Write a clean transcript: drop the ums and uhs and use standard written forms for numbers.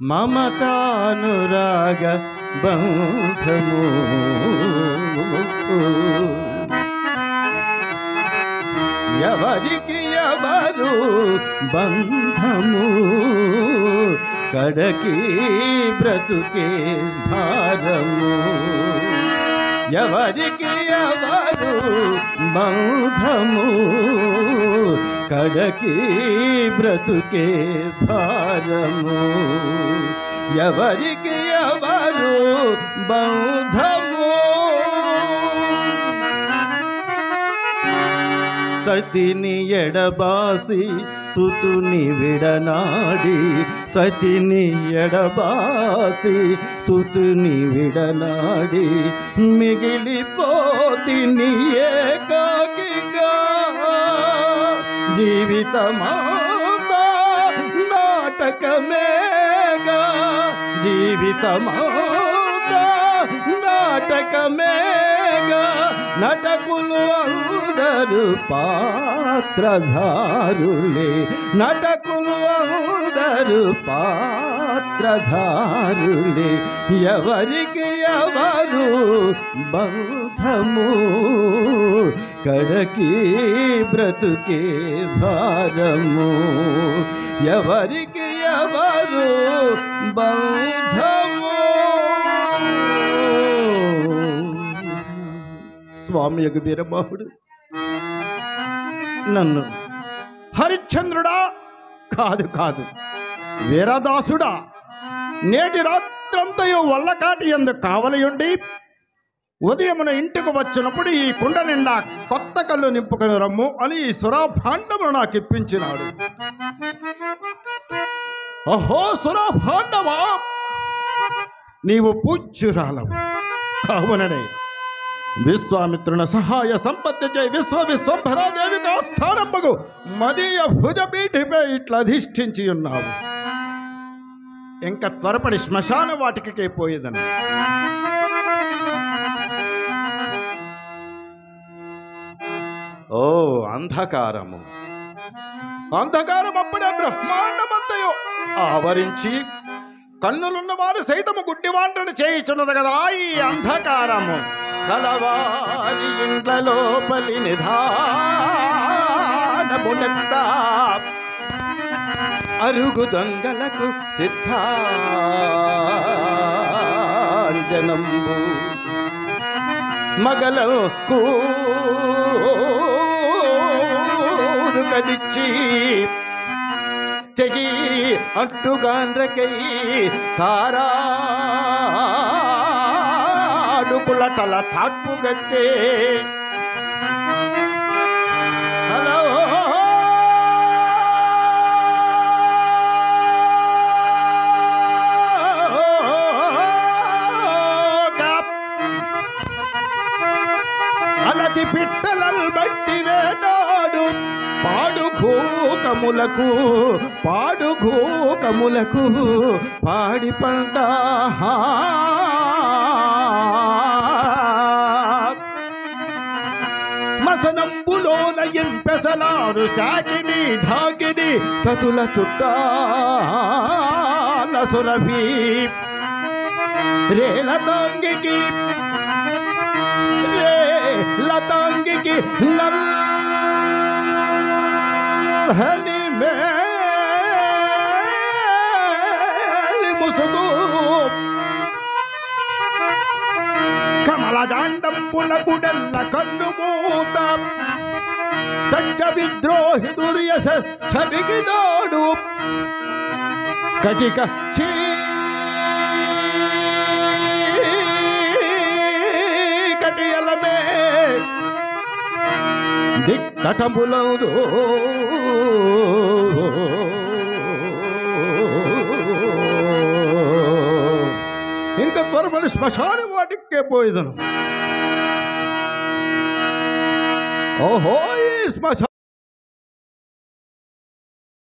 మమతానురాగ బంధము ఎవరికి ఎవరు బంధము కడకి బ్రతుకే భారము ఎవరికి ఎవరు బంధము కడకి బ్రతుకే భారము ఎవరికి ఎవరు బంధము సతిని ఎడబాసి సుతుని విడనాడి సతిని ఎడబాసి సుతుని విడనాడి మిగిలిపోతిని ఏకాకిగా జీవితమాంతా నాటకమేగా జీవితమాంతా నాటకమేగా నటకులు అందరు పాత్రధారులే నటకులు అందరు పాత్రధారులే ఎవరికి ఎవరు బంధము కడకి బ్రతుకే భారము ఎవరికి ఎవరు బంధము స్వామి యొక్క వీరబాహుడు నన్ను హరిశ్చంద్రుడా కాదు కాదు వీరదాసుడా నేటి రాత్రంతయు వల్లకాటి యందు కావలియుండి ఉదయమున ఇంటికి వచ్చినప్పుడు ఈ కుండ నిండా కొత్త కళ్ళు నింపుకొని రమ్ము అని ఈ సురాభాండమును నాకు ఇప్పించినాడు. అహో సురాభాండమా, నీవు పూజ్యురాలవు కావుననే విశ్వామిత్రుని సహాయ సంపత్తి చే విశ్వంభరాదేవికి ఆస్థానంబగు మదీయ భుజపీఠిపై ఇట్లా అధిష్ఠించి ఉన్నావు. ఇంకా త్వరపడి శ్మశాన వాటికకే పోయేదని. ఓ అంధకారము, అంధకారం అప్పుడే బ్రహ్మాండమంతయు ఆవరించి కన్నులున్న వారు సైతము గుడ్డివాటను చేయించున్నది కదా ఈ అంధకారము. కలవారి ఇండ్ల లోపలి నిధానమునంత అరుగు దొంగలకు సిద్ధాంజనంబు మగలకు కదిచ్చి తెగి అట్టుగాండ్రకై తారాడుకులటల తాట్పు గత్తే హలో అలతి పిట్టలల్ బట్టి వేటాడు పాడుఘోకములకు పాడుఘోకములకు పాడి పంట మసనంబులోన ఎంపెసలారు సాకిని ధాకిని తతుల చుట్టాల సురభి రేలతాంగికి లతాంగికి నల్లని మేలి ముసుగు కమలజాండంబున గుడెల్ల కన్ను మూత సత్య విద్రోహి దుర్యస చవిగిదోడు కజిక చీకటియలమే దిక్కటములౌదు ఇంక త్వరపడి శ్మశాన వాటికే పోయేదను. ఓహో ఈ శ్మశాన